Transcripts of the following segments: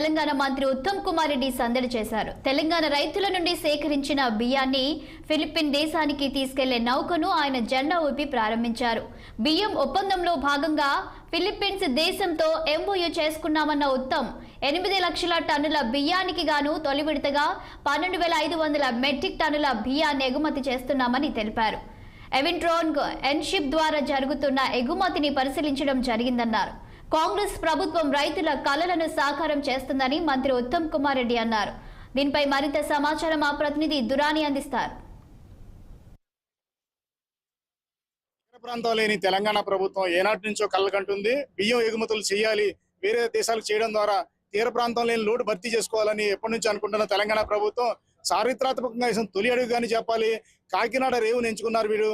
తెలంగాణ మంత్రి ఉత్తమ్ కుమార్ రెడ్డి సందడి చేశారు. తెలంగాణ రైతుల నుండి సేకరించిన బియ్యాన్ని ఫిలిప్పీన్ దేశానికి తీసుకెళ్లే నౌకను ఆయన జెండా ఊపి ప్రారంభించారు. బియ్యం ఒప్పందంలో భాగంగా ఫిలిప్పీన్స్ దేశంతో ఎంఓయూ చేసుకున్నామన్న ఉత్తమ్ 8 లక్షల టన్నుల బియ్యానికి గాను తొలి విడతగా 12,500 మెట్రిక్ టన్నుల బియ్యాన్ని ఎగుమతి చేస్తున్నామని తెలిపారు. ఎవిన్ట్రోన్ ఎన్షిప్ ద్వారా జరుగుతున్న ఎగుమతిని పరిశీలించడం జరిగిందన్నారు. కాంగ్రెస్ ప్రభుత్వం రైతుల కలలను సాకారం చేస్తుందని మంత్రి ఉత్తమ్ కుమార్ రెడ్డి అన్నారు. దీనిపై మరింత సమాచారం మా ప్రతినిధి దురాని అందిస్తారు. ప్రాంతం లేని తెలంగాణ ప్రభుత్వం ఏనాటి నుంచో కళ్ళకంటుంది. బియ్యం ఎగుమతులు చేయాలి, వేరే దేశాలకు చేయడం ద్వారా తీర ప్రాంతం లేని లోటు భర్తీ చేసుకోవాలని ఎప్పటి నుంచి అనుకుంటున్న తెలంగాణ ప్రభుత్వం చారిత్రాత్మకంగా తొలి అడుగుగాని చెప్పాలి. కాకినాడ రేవును ఎంచుకున్నారు. వీరు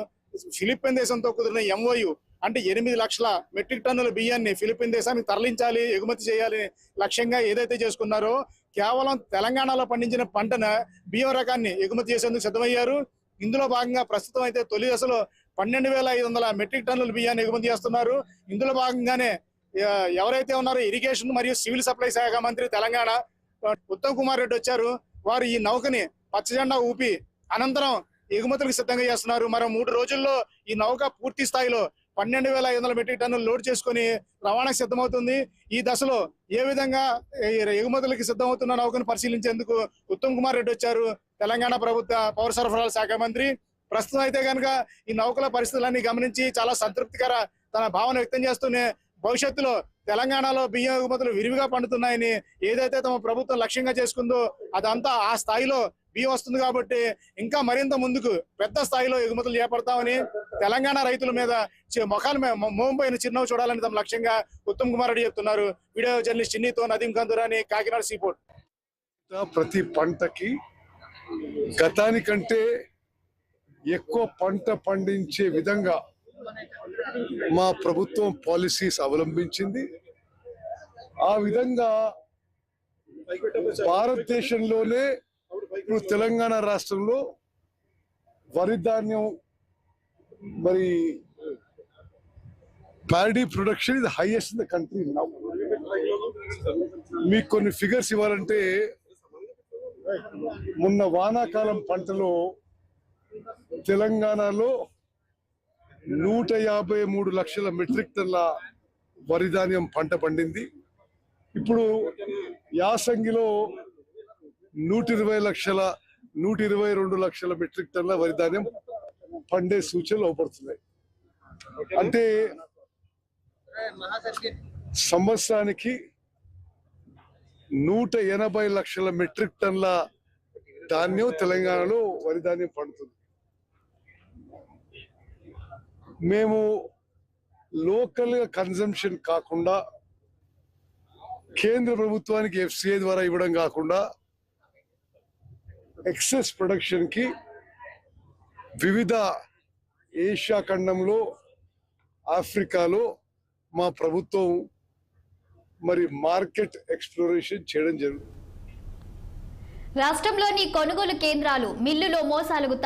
ఫిలిప్పీన్ దేశంతో కుదిరిన ఎంఓయూ అంటే 8 లక్షల మెట్రిక్ టన్నుల బియ్యాన్ని ఫిలిప్పీన్ దేశానికి తరలించాలి, ఎగుమతి చేయాలి లక్ష్యంగా ఏదైతే చేసుకున్నారో కేవలం తెలంగాణలో పండించిన పంటన బియ్యం రకాన్ని ఎగుమతి చేసేందుకు సిద్ధమయ్యారు. ఇందులో భాగంగా ప్రస్తుతం అయితే తొలి దశలో 12,500 మెట్రిక్ టన్నుల బియ్యాన్ని ఎగుమతి చేస్తున్నారు. ఇందులో భాగంగానే ఎవరైతే ఉన్నారో ఇరిగేషన్ మరియు సివిల్ సప్లై శాఖ మంత్రి తెలంగాణ ఉత్తమ్ కుమార్ రెడ్డి వచ్చారు. వారు ఈ నౌకని పచ్చజెండా ఊపి అనంతరం ఎగుమతులకు సిద్ధంగా చేస్తున్నారు. మరో 3 రోజుల్లో ఈ నౌక పూర్తి స్థాయిలో 12,500 మెట్రిక్ టన్నులు లోడ్ చేసుకుని రవాణాకు సిద్ధమవుతుంది. ఈ దశలో ఏ విధంగా ఎగుమతులకి సిద్ధమవుతున్న నౌకను పరిశీలించేందుకు ఉత్తమ్ కుమార్ రెడ్డి వచ్చారు. తెలంగాణ ప్రభుత్వ పౌర సరఫరాల శాఖ మంత్రి ప్రస్తుతం అయితే కనుక ఈ నౌకల పరిస్థితులన్నీ గమనించి చాలా సంతృప్తికర తన భావన వ్యక్తం చేస్తూనే భవిష్యత్తులో తెలంగాణలో బియ్యం ఎగుమతులు విరివిగా పండుతున్నాయని ఏదైతే తమ ప్రభుత్వం లక్ష్యంగా చేసుకుందో అదంతా ఆ స్థాయిలో బియ్యం వస్తుంది కాబట్టి ఇంకా మరింత ముందుకు పెద్ద స్థాయిలో ఎగుమతులు చేపడతామని తెలంగాణ రైతుల మీద మొఖాల మోంపోయిన చిరునవ్వు చూడాలని తమ లక్ష్యంగా ఉత్తమ్ కుమార్ రెడ్డి చెప్తున్నారు. వీడియో జర్నలిస్ట్ చిన్నీతో నదీం ఖాన్ దురాని, కాకినాడ సీపోర్ట్. ప్రతి పంటకి గతానికంటే ఎక్కువ పంట పండించే విధంగా మా ప్రభుత్వం పాలసీస్ అవలంబించింది. ఆ విధంగా భారతదేశంలోనే ఇప్పుడు తెలంగాణ రాష్ట్రంలో వరి ధాన్యం మరి ప్యాడీ ప్రొడక్షన్ ఇది highest in the country now. మీకు కొన్ని ఫిగర్స్ ఇవ్వాలంటే మొన్న వానాకాలం పంటలో తెలంగాణలో 153 లక్షల మెట్రిక్ టన్నుల వరి ధాన్యం పంట పండింది. ఇప్పుడు యాసంగిలో 122 లక్షల మెట్రిక్ టన్నుల వరి ధాన్యం పండే సూచనలు అవపడుతున్నాయి. అంటే సంవత్సరానికి 180 లక్షల మెట్రిక్ టన్నుల ధాన్యం తెలంగాణలో వరి ధాన్యం పండుతుంది. మేము లోకల్ కన్జంప్షన్ కాకుండా కేంద్ర ప్రభుత్వానికి ఎఫ్సిఐ ద్వారా ఇవ్వడం కాకుండా ఎక్సెస్ ప్రొడక్షన్ కి వివిధ ఏషియా ఖండంలో ఆఫ్రికాలో మా ప్రభుత్వం మరి మార్కెట్ ఎక్స్ప్లోరేషన్ చేయడం జరుగుతుంది. రాష్ట్రంలోని కొనుగోలు కేంద్రాలు మిల్లులో మోసాలకు